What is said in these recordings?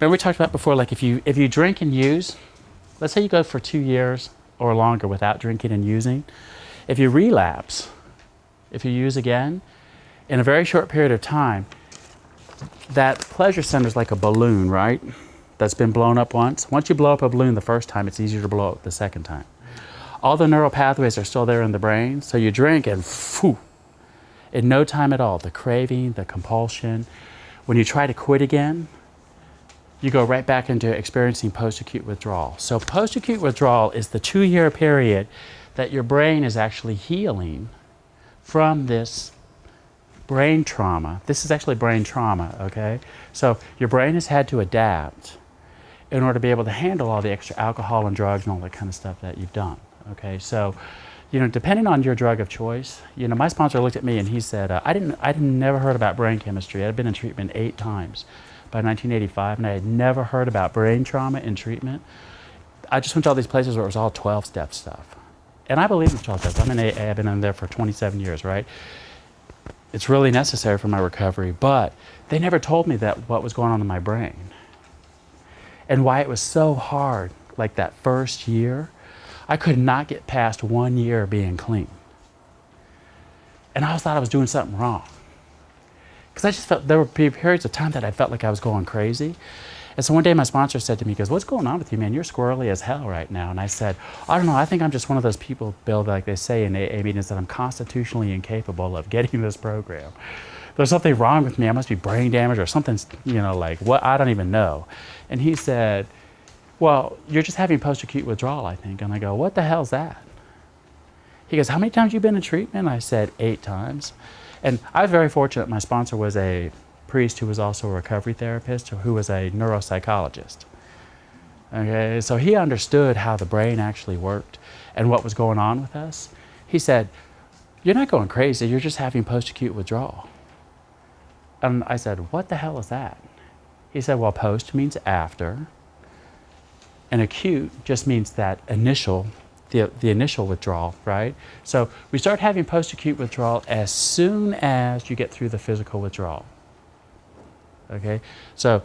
remember we talked about before, like if you drink and use, let's say you go for 2 years or longer without drinking and using, if you relapse, if you use again, in a very short period of time, that pleasure center is like a balloon, right? That's been blown up once. Once you blow up a balloon the first time, it's easier to blow up the second time. All the neural pathways are still there in the brain, so you drink and phew, in no time at all, the craving, the compulsion, when you try to quit again, you go right back into experiencing post-acute withdrawal. So post-acute withdrawal is the 2-year period that your brain is actually healing from this brain trauma. This is actually brain trauma, okay? So your brain has had to adapt in order to be able to handle all the extra alcohol and drugs and all that kind of stuff that you've done, okay? So, depending on your drug of choice, my sponsor looked at me and he said, I never heard about brain chemistry. I had been in treatment 8 times by 1985, and I had never heard about brain trauma in treatment. I just went to all these places where it was all 12-step stuff. And I believe in 12 steps. I'm in AA, I've been in there for 27 years, right? It's really necessary for my recovery, but they never told me that what was going on in my brain and why it was so hard, like that first year. I could not get past 1 year being clean. And I always thought I was doing something wrong. Because I just felt, there were periods of time that I felt like I was going crazy. And so one day my sponsor said to me, he goes, "What's going on with you, man? You're squirrely as hell right now." And I said, "I don't know, I think I'm just one of those people, Bill, like they say in AA meetings, that I'm constitutionally incapable of getting this program. There's something wrong with me. I must be brain damaged or something, like what, I don't even know." And he said, "Well, you're just having post-acute withdrawal, I think." And I go, "What the hell's that?" He goes, "How many times have you been in treatment?" I said, 8 times. And I was very fortunate. My sponsor was a priest who was also a recovery therapist, who was a neuropsychologist. Okay, so he understood how the brain actually worked and what was going on with us. He said, "You're not going crazy, you're just having post-acute withdrawal." And I said, "What the hell is that?" He said, "Well, post means after, and acute just means that initial, the initial withdrawal, right? So we start having post-acute withdrawal as soon as you get through the physical withdrawal. Okay, so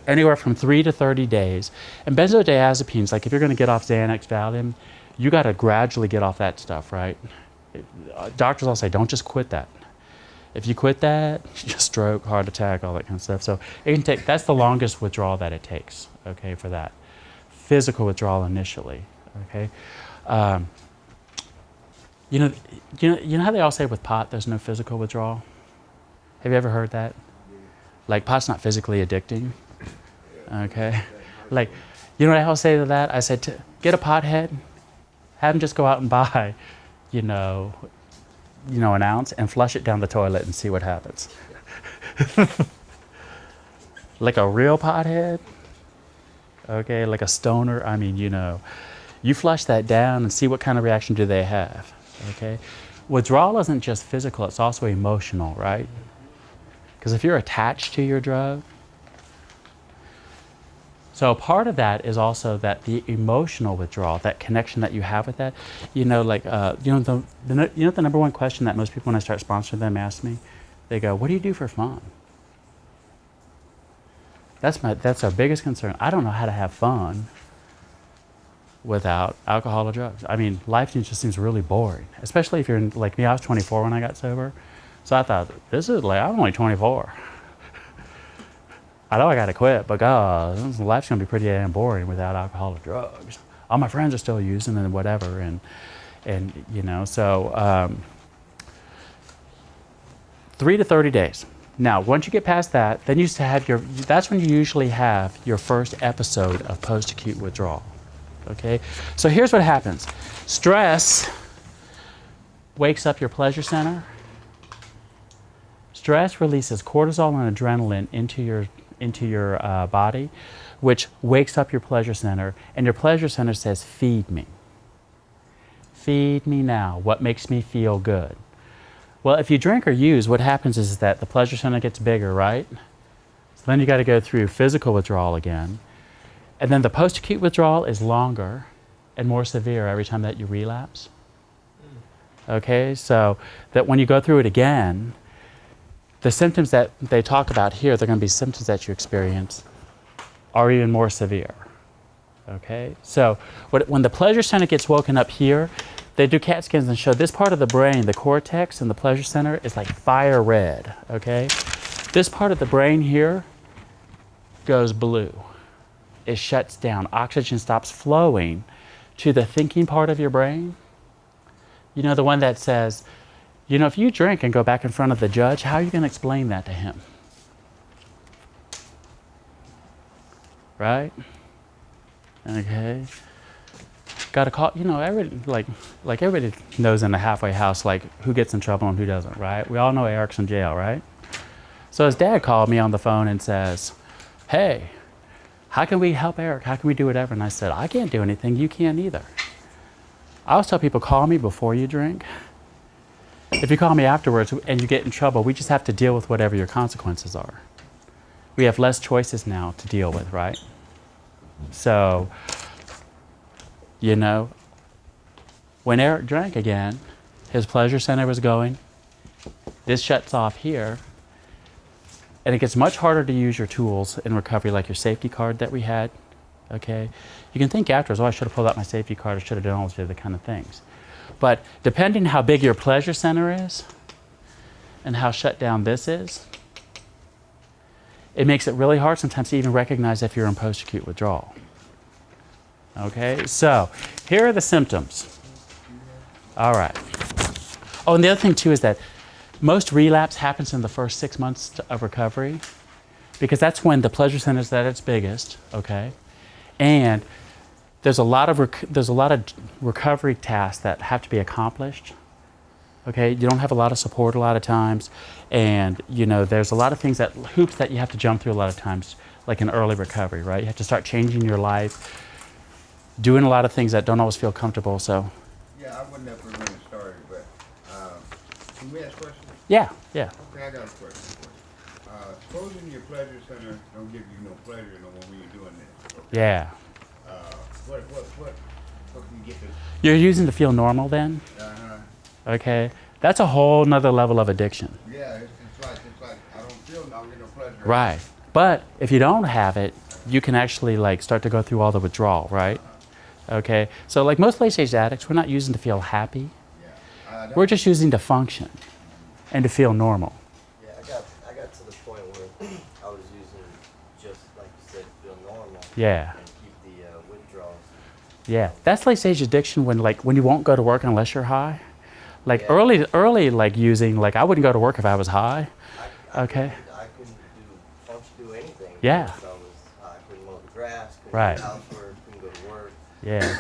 anywhere from 3 to 30 days. And benzodiazepines, like if you're going to get off Xanax, Valium, you got to gradually get off that stuff, right? Doctors all say, don't just quit that. If you quit that, stroke, heart attack, all that kind of stuff. So it can take, that's the longest withdrawal that it takes, okay, for that. Physical withdrawal initially, okay? You know how they all say with pot, there's no physical withdrawal? Have you ever heard that? Like, pot's not physically addicting, okay? Like, you know what I always say to that? I said, get a pothead, have him just go out and buy, an ounce and flush it down the toilet and see what happens. Like a real pothead, okay, like a stoner, you flush that down and see what kind of reaction do they have, okay? Withdrawal isn't just physical, it's also emotional, right? Because if you're attached to your drug, so part of that is also that the emotional withdrawal, that connection that you have with that, the number one question that most people when I start sponsoring them ask me, they go, "What do you do for fun?" That's our biggest concern. I don't know how to have fun without alcohol or drugs. Life just seems really boring, especially if you're like me. I was 24 when I got sober. So I thought, I'm only 24. I know I got to quit, but God, life's going to be pretty damn boring without alcohol or drugs. All my friends are still using and whatever, so 3 to 30 days. Now, once you get past that, then that's when you usually have your first episode of post-acute withdrawal, okay? So here's what happens. Stress wakes up your pleasure center. Stress releases cortisol and adrenaline into your body, which wakes up your pleasure center, and your pleasure center says, "Feed me. Feed me now. What makes me feel good?" Well, if you drink or use, what happens is that the pleasure center gets bigger, right? So then you got to go through physical withdrawal again, and then the post-acute withdrawal is longer and more severe every time that you relapse. Okay, so that when you go through it again, the symptoms that they talk about here, they're going to be symptoms that you experience or even more severe. Okay, so when the pleasure center gets woken up here, they do CAT scans and show this part of the brain, the cortex and the pleasure center, is like fire red. Okay, this part of the brain here goes blue. It shuts down. Oxygen stops flowing to the thinking part of your brain. You know, the one that says, you know, if you drink and go back in front of the judge, how are you going to explain that to him? Right? Okay. Got to call, you know, everybody, like everybody knows in the halfway house, like who gets in trouble and who doesn't, right? We all know Eric's in jail, right? So his dad called me on the phone and says, hey, how can we help Eric? How can we do whatever? And I said, I can't do anything. You can't either. I always tell people, call me before you drink. If you call me afterwards and you get in trouble, we just have to deal with whatever your consequences are. We have less choices now to deal with, right? So, you know, when Eric drank again, his pleasure center was going. This shuts off here. And it gets much harder to use your tools in recovery, like your safety card that we had. Okay? You can think afterwards, oh, I should have pulled out my safety card, I should have done all these other kind of things. But depending how big your pleasure center is and how shut down this is, it makes it really hard sometimes to even recognize if you're in post-acute withdrawal. Okay, so here are the symptoms. All right. Oh, and the other thing too is that most relapse happens in the first 6 months of recovery, because that's when the pleasure center is at its biggest, okay? And there's a lot of recovery tasks that have to be accomplished. Okay, you don't have a lot of support a lot of times, and you know there's a lot of hoops that you have to jump through a lot of times, like in early recovery, right? You have to start changing your life, doing a lot of things that don't always feel comfortable. So. Yeah, I wouldn't have really started, but can we ask questions? Yeah, yeah. Okay, I got a question for you. Supposing your pleasure center don't give you no pleasure no more when you're doing this. Okay? Yeah. What can you get this? You're using to feel normal then? Okay, that's a whole nother level of addiction. Yeah, it's like I don't get no pleasure. Right, but if you don't have it, you can actually like start to go through all the withdrawal, right? Okay, so like most late stage addicts, we're not using to feel happy. Yeah. We're just using to function and to feel normal. Yeah, I got to the point where I was using just like you said, to feel normal. Yeah. And keep the withdrawals. Yeah, that's late stage addiction when you won't go to work unless you're high. Like Yeah. early like using, like I wouldn't go to work if I was high. Okay. I couldn't do anything. Yeah. because I couldn't mow the grass, couldn't Right. do housework, couldn't go to work. Yeah.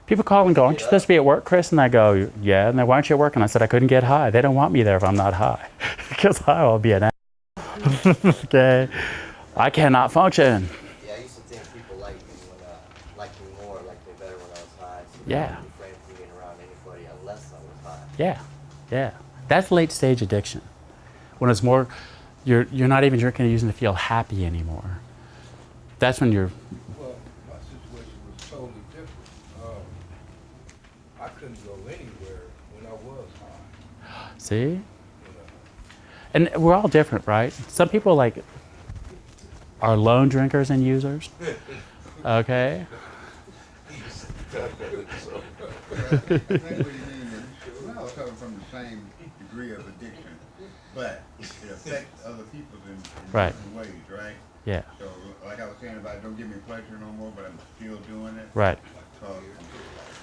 People call and go, aren't you supposed to be at work, Chris? And I go, yeah. And then why aren't you at work? And I said, I couldn't get high. They don't want me there if I'm not high. Because I will be an ass. Okay. I cannot function. Yeah, I used to think people liked me more, liked me better when I was high. So Yeah. I wouldn't be friends with being around anybody unless I was high. Yeah. Yeah. That's late stage addiction. When it's more, you're not even drinking and using to feel happy anymore. That's when you're. Well, my situation was totally different. I couldn't go anywhere when I was high. See? You know. And we're all different, right? Some people like are lone drinkers and users. Okay. I think what you mean is we're all coming from the same degree of addiction, but it affects other people in Right. different ways, right? Yeah. So, like I was saying about don't give me pleasure no more, but I'm still doing it. Right. So,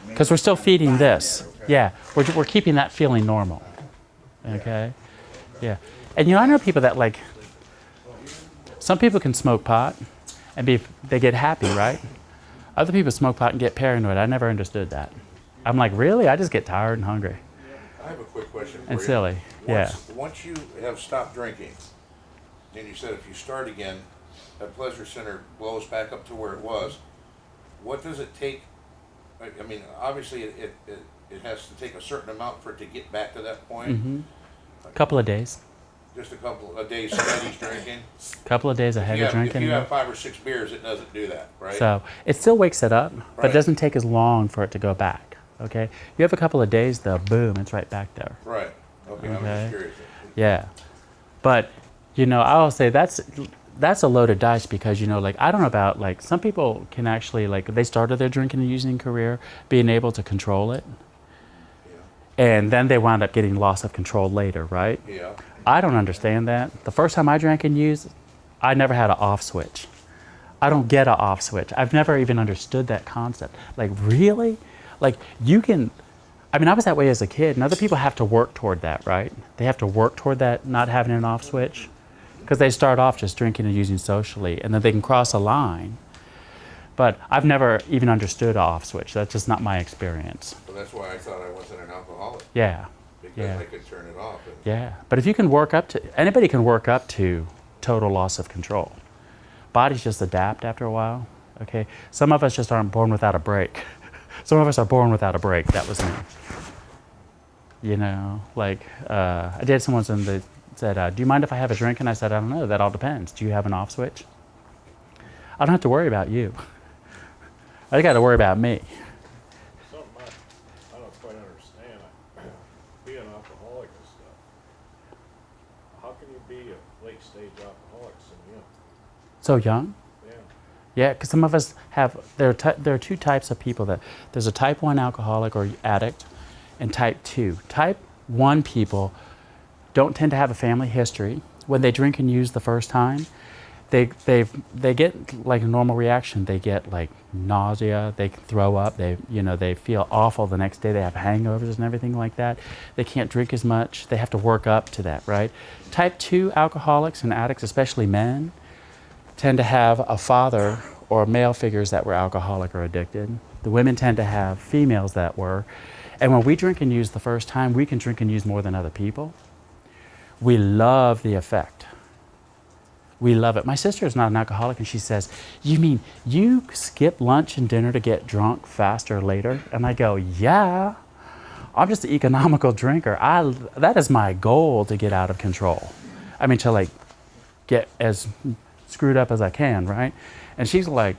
Because we're still feeding find this. that, okay? Yeah. We're keeping that feeling normal. Okay. Yeah. And I know people that like. Some people can smoke pot, and they get happy, right? Other people smoke pot and get paranoid. I never understood that. I'm like, really? I just get tired and hungry I have a quick question for and you. silly. Yeah. Once you have stopped drinking, and you said if you start again, that pleasure center blows back up to where it was. What does it take? I mean, obviously it has to take a certain amount for it to get back to that point. Mm-hmm. A couple of days. Just a couple of days steady drinking. Couple of days of heavy drinking. If you have 5 or 6 beers, it doesn't do that, right? So it still wakes it up, but Right. it doesn't take as long for it to go back. Okay. You have a couple of days, though, boom, it's right back there. Right. Okay, I'm Okay. just curious. Yeah. But, I'll say that's a loaded dice because, you know, like, I don't know about, like, some people can actually, like, they started their drinking and using career being able to control it. And then they wound up getting loss of control later, right? Yeah. I don't understand that. The first time I drank and used, I never had an off switch. I don't get an off switch. I've never even understood that concept. Like, really? Like, you can, I mean, I was that way as a kid, and other people have to work toward that, right? They have to work toward that, not having an off switch, because they start off just drinking and using socially, and then they can cross a line. But I've never even understood an off switch. That's just not my experience. So that's why I thought I wasn't an alcoholic, Yeah. because Yeah. I could turn it off. And Yeah. But if you can work up to, anybody can work up to total loss of control. Bodies just adapt after a while. Okay. Some of us just aren't born without a break. Some of us are born without a break. That was me. You know, like, I did someone that said, do you mind if I have a drink? And I said, I don't know. That all depends. Do you have an off switch? I don't have to worry about you. I got to worry about me. Something I don't quite understand, being an alcoholic and stuff. How can you be a late stage alcoholic so young? So young? Yeah. Yeah, because some of us have, there are two types of people that, there's a type 1 alcoholic or addict and type 2. Type 1 people don't tend to have a family history. When they drink and use the first time, they get like a normal reaction. They get like nausea, they can throw up, they feel awful the next day, they have hangovers and everything like that. They can't drink as much, they have to work up to that, right? Type 2 alcoholics and addicts, especially men, tend to have a father or male figures that were alcoholic or addicted. The women tend to have females that were. And when we drink and use the first time, we can drink and use more than other people. We love the effect. We love it. My sister is not an alcoholic, and she says, you mean you skip lunch and dinner to get drunk faster later? And I go, yeah, I'm just an economical drinker. That is my goal, to get out of control. I mean, to like get as screwed up as I can, right? And she's like,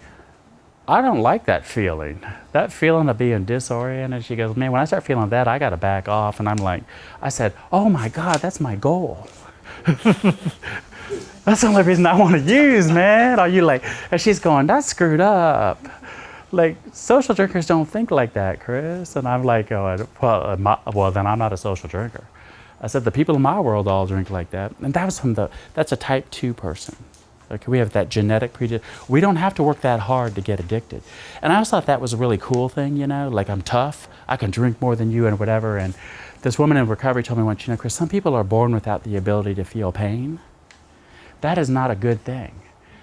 I don't like that feeling of being disoriented. She goes, man, when I start feeling that, I got to back off. And I'm like, I said, oh my God, that's my goal. That's the only reason I want to use, man. Are you like, and she's going, that's screwed up. Like, social drinkers don't think like that, Chris. And I'm like, oh, well, then I'm not a social drinker. I said, the people in my world all drink like that. And that was that's a type 2 person. Okay, we have that genetic predisposition. We don't have to work that hard to get addicted. And I always thought that was a really cool thing, you know, like I'm tough, I can drink more than you and whatever. And this woman in recovery told me once, you know, Chris, some people are born without the ability to feel pain. That is not a good thing,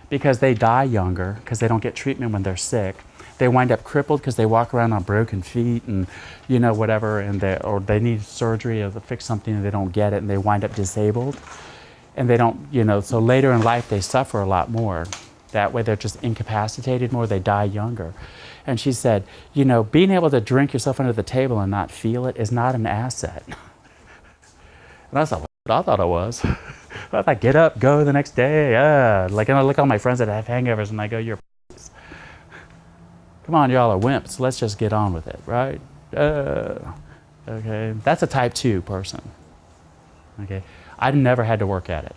because they die younger because they don't get treatment when they're sick. They wind up crippled because they walk around on broken feet and, you know, whatever, and or they need surgery or to fix something and they don't get it, and they wind up disabled. And they don't, you know, so later in life they suffer a lot more. That way they're just incapacitated more, they die younger. And she said, you know, being able to drink yourself under the table and not feel it is not an asset. And I thought, I thought it was. I thought, get up, go the next day. Like, and I look at all my friends that have hangovers and I go, you're p***s. Come on, y'all are wimps. Let's just get on with it, right? Okay, that's a type 2 person. Okay, I never had to work at it.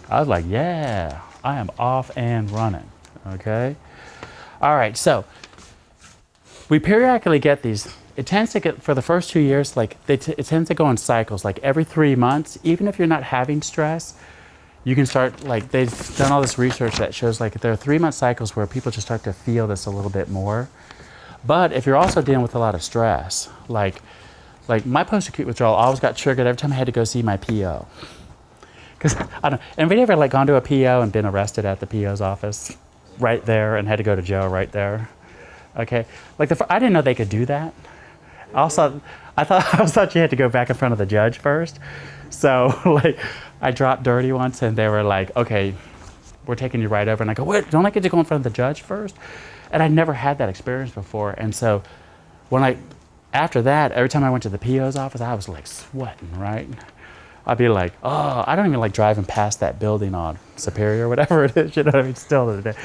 I was like, yeah, I am off and running, okay? All right, so we periodically get these. It tends to get, for the first 2 years, like it tends to go in cycles, like every 3 months. Even if you're not having stress, you can start, like they've done all this research that shows like there are 3-month cycles where people just start to feel this a little bit more. But if you're also dealing with a lot of stress, like my post-acute withdrawal always got triggered every time I had to go see my PO. Because I don't, anybody ever like gone to a PO and been arrested at the PO's office right there and had to go to jail right there? Okay, like I didn't know they could do that. Also, I thought you had to go back in front of the judge first. So like I dropped dirty once and they were like, okay, we're taking you right over. And I go, wait, don't I get to go in front of the judge first? And I'd never had that experience before. And so after that, every time I went to the PO's office, I was like sweating, right? I'd be like, oh, I don't even like driving past that building on Superior, whatever it is, you know what I mean, still to the day.